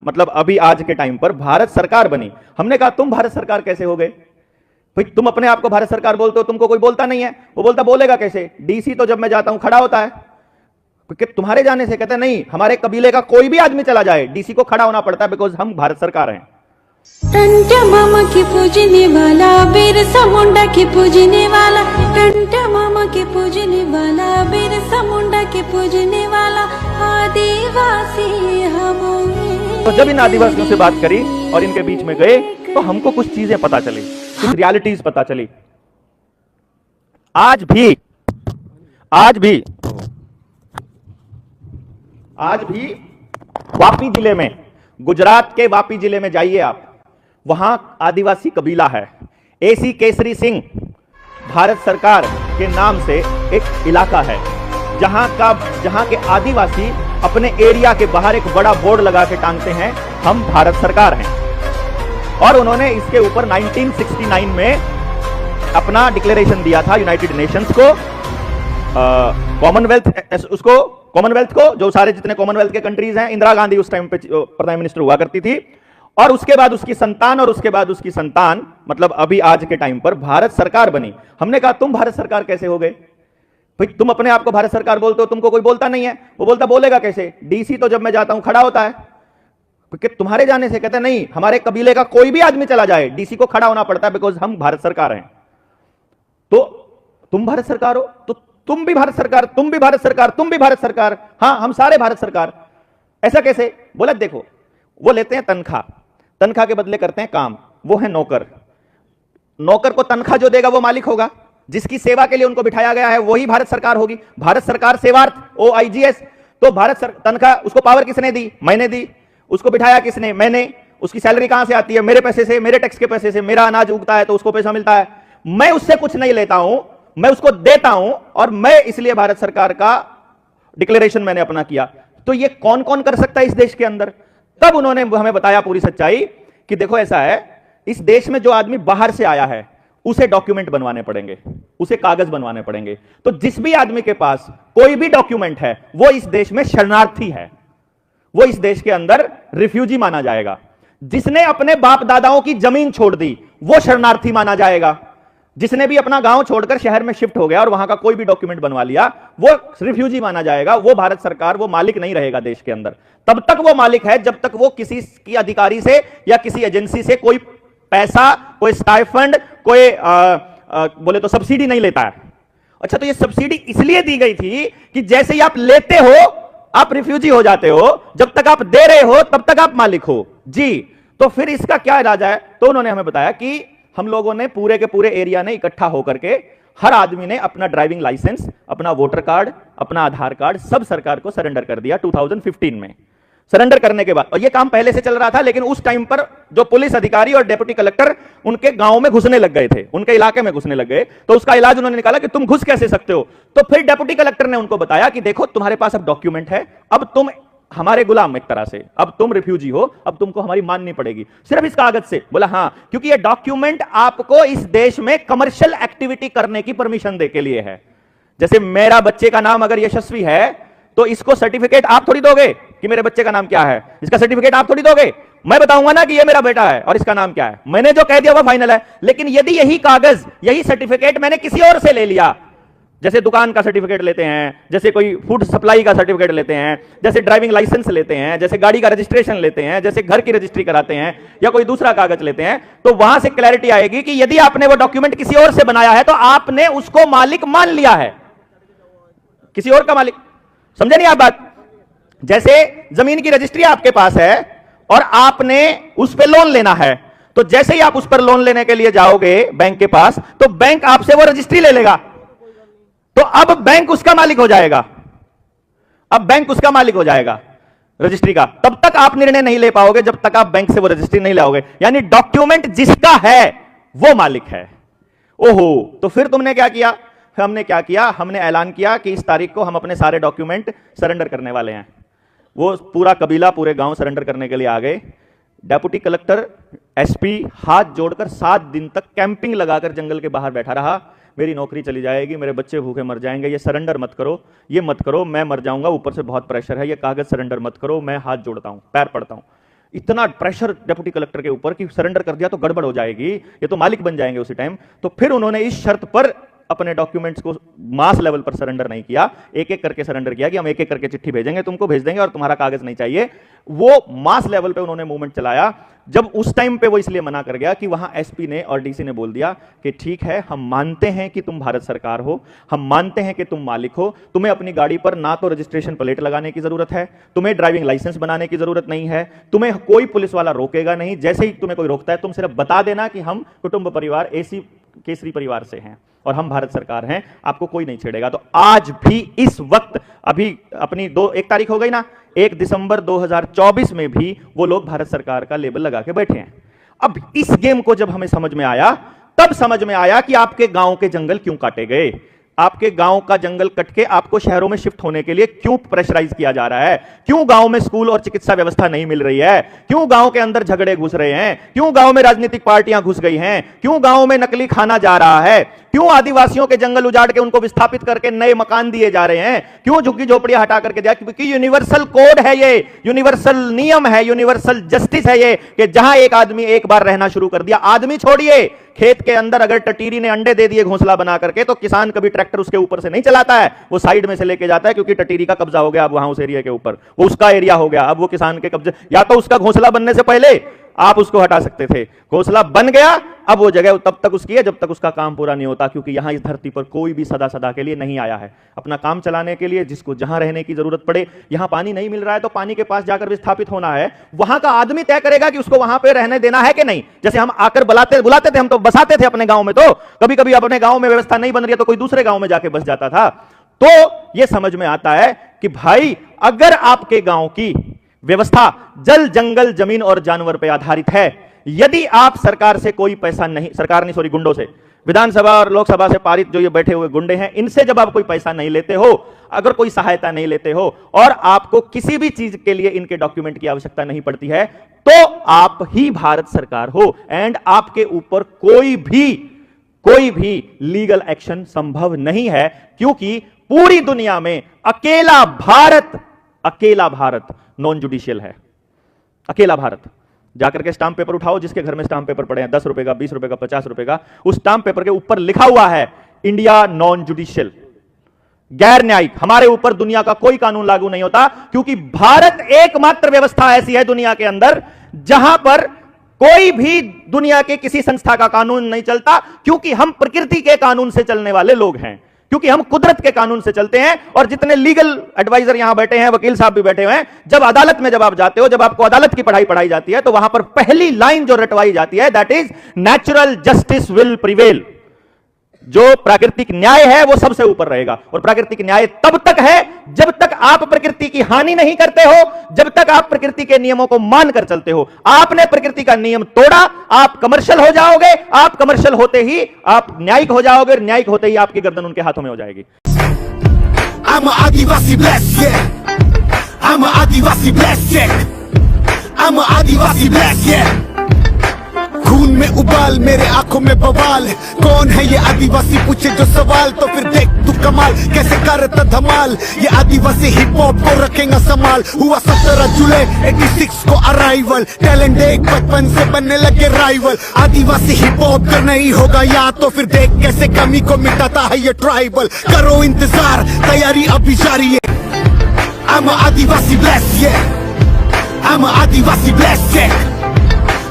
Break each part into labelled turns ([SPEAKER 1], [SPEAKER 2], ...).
[SPEAKER 1] मतलब अभी आज के टाइम पर भारत सरकार बनी। हमने कहा तुम भारत सरकार कैसे हो गए भाई? तुम अपने आप को भारत सरकार बोलते हो, तुमको कोई बोलता नहीं है। वो बोलता बोलेगा कैसे? डीसी तो जब मैं जाता हूं खड़ा होता है, क्योंकि तुम्हारे जाने से कहते नहीं, हमारे कबीले का कोई भी आदमी चला जाए डीसी को खड़ा होना पड़ता है, बिकॉज हम भारत सरकार हैं।
[SPEAKER 2] टंटा मामा की पूजने वाला, बिरसा मुंडा की पूजने वाला, टंटा मामा की पूजने वाला, बिरसा मुंडा की पूजने वाला, आदिवासी हम।
[SPEAKER 1] तो जब इन आदिवासियों से बात करी और इनके बीच में गए तो हमको कुछ चीजें पता चली, कुछ रियलिटीज पता चली। आज भी वापी जिले में, गुजरात के वापी जिले में जाइए आप, वहां आदिवासी कबीला है एसी केसरी सिंह। भारत सरकार के नाम से एक इलाका है जहां के आदिवासी अपने एरिया के बाहर एक बड़ा बोर्ड लगा के टांगते हैं, हम भारत सरकार हैं। और उन्होंने इसके ऊपर 1969 में अपना डिक्लेरेशन दिया था यूनाइटेड नेशंस को, कॉमनवेल्थ को, जो सारे जितने कॉमनवेल्थ के कंट्रीज हैं। इंदिरा गांधी उस टाइम पे प्राइम मिनिस्टर हुआ करती थी। और उसके बाद उसकी संतान, मतलब अभी आज के टाइम पर भारत सरकार बनी। हमने कहा तुम भारत सरकार कैसे हो गए भाई? तुम अपने आप को भारत सरकार बोलते हो, तुमको कोई बोलता नहीं है। वो बोलता बोलेगा कैसे? डीसी तो जब मैं जाता हूं खड़ा होता है, क्योंकि तुम्हारे जाने से कहते नहीं, हमारे कबीले का कोई भी आदमी चला जाए डीसी को खड़ा होना पड़ता है, बिकॉज हम भारत सरकार हैं। तो तुम भारत सरकार हो, तो तुम भी भारत सरकार, तुम भी भारत सरकार, तुम भी भारत सरकार, हां हम सारे भारत सरकार। ऐसा कैसे? बोला देखो, वो लेते हैं तनख्वाह के बदले करते हैं काम। वो है नौकर को तनख्वाह जो देगा वो मालिक होगा, जिसकी सेवा के लिए उनको बिठाया गया है वही भारत सरकार होगी। भारत सरकार सेवार्थ, OIGS। तो तनख्वाह उसको पावर किसने दी? मैंने दी। उसको बिठाया किसने? मैंने। उसकी सैलरी कहां से आती है? मेरे पैसे से, मेरे टैक्स के पैसे से। मेरा अनाज उगता है तो उसको पैसा मिलता है। मैं उससे कुछ नहीं लेता हूं, मैं उसको देता हूं, और मैं इसलिए भारत सरकार का डिक्लेरेशन मैंने अपना किया। तो ये कौन कौन कर सकता है इस देश के अंदर? तब उन्होंने हमें बताया पूरी सच्चाई कि देखो ऐसा है, इस देश में जो आदमी बाहर से आया है उसे डॉक्यूमेंट बनवाने पड़ेंगे, उसे कागज बनवाने पड़ेंगे। तो जिस भी आदमी के पास कोई भी डॉक्यूमेंट है वो इस देश में शरणार्थी है, वो इस देश के अंदर रिफ्यूजी माना जाएगा। जिसने अपने बाप दादाओं की जमीन छोड़ दी वो शरणार्थी माना जाएगा। जिसने भी अपना गांव छोड़कर शहर में शिफ्ट हो गया और वहां का कोई भी डॉक्यूमेंट बनवा लिया वो रिफ्यूजी माना जाएगा। वो भारत सरकार, वो मालिक नहीं रहेगा देश के अंदर। तब तक वो मालिक है जब तक वो किसी की अधिकारी से या किसी एजेंसी से कोई पैसा, कोई स्टाइफंड, कोई बोले तो सब्सिडी नहीं लेता है। अच्छा, तो ये सब्सिडी इसलिए दी गई थी कि जैसे ही आप लेते हो आप रिफ्यूजी हो जाते हो, जब तक आप दे रहे हो तब तक आप मालिक हो जी। तो फिर इसका क्या इलाज है? तो उन्होंने हमें बताया कि हम लोगों ने पूरे के पूरे एरिया ने इकट्ठा होकर के हर आदमी ने अपना ड्राइविंग लाइसेंस, अपना वोटर कार्ड, अपना आधार कार्ड सब सरकार को सरेंडर कर दिया 2015 में। सरेंडर करने के बाद, और यह काम पहले से चल रहा था, लेकिन उस टाइम पर जो पुलिस अधिकारी और डेप्यूटी कलेक्टर उनके गांव में घुसने लग गए थे, उनके इलाके में घुसने लग गए। तो उसका इलाज उन्होंने निकाला कि तुम घुस कैसे सकते हो। तो फिर डेप्यूटी कलेक्टर ने उनको बताया कि देखो तुम्हारे पास अब डॉक्यूमेंट है, अब तुम हमारे गुलाम एक तरह से, अब तुम रिफ्यूजी हो, अब तुमको हमारी माननी पड़ेगी सिर्फ इस कागज से। बोला हाँ, क्योंकि ये डॉक्यूमेंट आपको इस देश में कमर्शियल एक्टिविटी करने की परमिशन दे के लिए है। जैसे मेरा बच्चे का नाम अगर यशस्वी है तो इसको सर्टिफिकेट आप थोड़ी दोगे कि मेरे बच्चे का नाम क्या है, इसका सर्टिफिकेट आप थोड़ी दोगे। मैं बताऊंगा ना कि ये मेरा बेटा है और इसका नाम क्या है, मैंने जो कह दिया वो फाइनल है। लेकिन यदि यही कागज, यही सर्टिफिकेट मैंने किसी और से ले लिया, जैसे दुकान का सर्टिफिकेट लेते हैं, जैसे कोई फूड सप्लाई का सर्टिफिकेट लेते हैं, जैसे ड्राइविंग लाइसेंस लेते हैं, जैसे गाड़ी का रजिस्ट्रेशन लेते हैं, जैसे घर की रजिस्ट्री कराते हैं, या कोई दूसरा कागज लेते हैं, तो वहां से क्लैरिटी आएगी कि यदि आपने वो डॉक्यूमेंट किसी और से बनाया है तो आपने उसको मालिक मान लिया है, किसी और का मालिक। समझे नहीं आप बात? जैसे जमीन की रजिस्ट्री आपके पास है और आपने उस पर लोन लेना है, तो जैसे ही आप उस पर लोन लेने के लिए जाओगे बैंक के पास, तो बैंक आपसे वो रजिस्ट्री ले लेगा। तो अब बैंक उसका मालिक हो जाएगा, अब बैंक उसका मालिक हो जाएगा रजिस्ट्री का। तब तक आप निर्णय नहीं ले पाओगे जब तक आप बैंक से वो रजिस्ट्री नहीं लाओगे। यानी डॉक्यूमेंट जिसका है वो मालिक है। ओहो, तो फिर तुमने क्या किया? हमने क्या किया? हमने ऐलान किया कि इस तारीख को हम अपने सारे डॉक्यूमेंट सरेंडर करने वाले हैं। वो पूरा कबीला, पूरे गांव सरेंडर करने के लिए आ गए। डेप्यूटी कलेक्टर, एसपी हाथ जोड़कर 7 दिन तक कैंपिंग लगाकर जंगल के बाहर बैठा रहा। मेरी नौकरी चली जाएगी, मेरे बच्चे भूखे मर जाएंगे, ये सरेंडर मत करो, ये मत करो, मैं मर जाऊंगा, ऊपर से बहुत प्रेशर है, ये कागज सरेंडर मत करो, मैं हाथ जोड़ता हूं, पैर पड़ता हूं। इतना प्रेशर डेप्यूटी कलेक्टर के ऊपर कि सरेंडर कर दिया तो गड़बड़ हो जाएगी, ये तो मालिक बन जाएंगे उसी टाइम। तो फिर उन्होंने इस शर्त पर अपने डॉक्यूमेंट्स को मास लेवल पर सरेंडर नहीं किया, एक एक करके सरेंडर किया कि हम एक एक करके चिट्ठी भेजेंगे, तुमको भेज देंगे और तुम्हारा कागज नहीं चाहिए। वो मास लेवल पे उन्होंने मूवमेंट चलाया। जब उस टाइम पे वो इसलिए मना कर गया कि वहां एसपी ने और डीसी ने बोल दिया कि ठीक है, हम मानते हैं कि तुम भारत सरकार हो, हम मानते हैं कि तुम मालिक हो, तुम्हें अपनी गाड़ी पर ना तो रजिस्ट्रेशन प्लेट लगाने की जरूरत है, तुम्हें ड्राइविंग लाइसेंस बनाने की जरूरत नहीं है, तुम्हें कोई पुलिस वाला रोकेगा नहीं, जैसे ही तुम्हें कोई रोकता है तुम सिर्फ बता देना कि हम कुटुंब परिवार एसी केसरी परिवार से हैं और हम भारत सरकार हैं, आपको कोई नहीं छेड़ेगा। तो आज भी इस वक्त अभी अपनी 1 तारीख हो गई ना, 1 दिसंबर 2024 में भी वो लोग भारत सरकार का लेबल लगा के बैठे हैं। अब इस गेम को जब हमें समझ में आया, तब समझ में आया कि आपके गांव के जंगल क्यों काटे गए, आपके गांव का जंगल कट के आपको शहरों में शिफ्ट होने के लिए क्यों प्रेशराइज किया जा रहा है, क्यों गांव में स्कूल और चिकित्सा व्यवस्था नहीं मिल रही है, क्यों गांव के अंदर झगड़े घुस रहे हैं, क्यों गांव में राजनीतिक पार्टियां घुस गई हैं, क्यों गांव में नकली खाना जा रहा है, क्यों आदिवासियों के जंगल उजाड़ के उनको विस्थापित करके नए मकान दिए जा रहे हैं, क्यों झुग्गी झोपड़ियां हटा करके दिया, क्योंकि यूनिवर्सल कोड है, ये यूनिवर्सल नियम है, यूनिवर्सल जस्टिस है ये, कि जहां एक आदमी एक बार रहना शुरू कर दिया, आदमी छोड़िए, खेत के अंदर अगर टटीरी ने अंडे दे दिए घोंसला बना करके, तो किसान कभी ट्रैक्टर उसके ऊपर से नहीं चलाता है, वो साइड में से लेके जाता है, क्योंकि टटीरी का कब्जा हो गया अब वहां उस एरिया के ऊपर, वो उसका एरिया हो गया, अब वो किसान के कब्जे, या तो उसका घोंसला बनने से पहले आप उसको हटा सकते थे, घोंसला बन गया, अब वो जगह तब तक उसकी है जब तक उसका काम पूरा नहीं होता, क्योंकि यहां इस धरती पर कोई भी सदा सदा के लिए नहीं आया है अपना काम चलाने के लिए। जिसको जहां रहने की जरूरत पड़े, यहां पानी नहीं मिल रहा है तो पानी के पास जाकर विस्थापित होना है, वहां का आदमी तय करेगा कि उसको वहां पे रहने देना है कि नहीं। जैसे हम आकर बुलाते थे, हम तो बसाते थे अपने गांव में, तो कभी कभी अपने गांव में व्यवस्था नहीं बन रही है तो कोई दूसरे गांव में जाके बस जाता था। तो यह समझ में आता है कि भाई अगर आपके गांव की व्यवस्था जल जंगल जमीन और जानवर पर आधारित है, यदि आप सरकार से कोई पैसा नहीं, सरकार नहीं सॉरी गुंडों से, विधानसभा और लोकसभा से पारित जो ये बैठे हुए गुंडे हैं, इनसे जब आप कोई पैसा नहीं लेते हो, अगर कोई सहायता नहीं लेते हो और आपको किसी भी चीज के लिए इनके डॉक्यूमेंट की आवश्यकता नहीं पड़ती है, तो आप ही भारत सरकार हो एंड आपके ऊपर कोई भी लीगल एक्शन संभव नहीं है, क्योंकि पूरी दुनिया में अकेला भारत नॉन जुडिशियल है। अकेला भारत। जाकर के स्टाम्प पेपर उठाओ, जिसके घर में स्टाम्प पेपर पड़े हैं 10 रुपए का, 20 रुपए का, 50 रुपए का, उस स्टाम्प पेपर के ऊपर लिखा हुआ है इंडिया नॉन जुडिशियल, गैर न्यायिक। हमारे ऊपर दुनिया का कोई कानून लागू नहीं होता, क्योंकि भारत एकमात्र व्यवस्था ऐसी है दुनिया के अंदर जहां पर कोई भी दुनिया के किसी संस्था का कानून नहीं चलता, क्योंकि हम प्रकृति के कानून से चलने वाले लोग हैं, क्योंकि हम कुदरत के कानून से चलते हैं। और जितने लीगल एडवाइजर यहां बैठे हैं, वकील साहब भी बैठे हुए हैं, जब अदालत में जब आप जाते हो, जब आपको अदालत की पढ़ाई जाती है, तो वहां पर पहली लाइन जो रटवाई जाती है, that is natural justice will prevail. जो प्राकृतिक न्याय है वो सबसे ऊपर रहेगा, और प्राकृतिक न्याय तब तक है जब तक आप प्रकृति की हानि नहीं करते हो, जब तक आप प्रकृति के नियमों को मानकर चलते हो। आपने प्रकृति का नियम तोड़ा, आप कमर्शियल हो जाओगे, आप कमर्शियल होते ही आप न्यायिक हो जाओगे, और न्यायिक होते ही आपकी गर्दन उनके हाथों में हो जाएगी।
[SPEAKER 3] I'm a Adivasi blessed, yeah. I'm a Adivasi blessed, yeah. I'm a Adivasi blessed, yeah. खून में उबाल, मेरे आंखों में बवाल, कौन है ये आदिवासी पूछे जो सवाल, तो फिर देख तू कमाल कैसे करता धमाल। ये आदिवासी हिप हॉप को रखेगा संभाल। हुआ 17 जुलाई 86 को अराइवल, टैलेंट एक बचपन से बनने लगे राइवल। आदिवासी हिप हॉप करना ही होगा याद, तो फिर देख कैसे कमी को मिटाता है ये ट्राइबल। करो इंतजार, तैयारी अभी जारी है। I'm a Adivasi blessed, yeah. I'm a Adivasi blessed, yeah.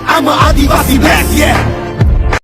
[SPEAKER 3] I'm a Adivasi blessed, yeah.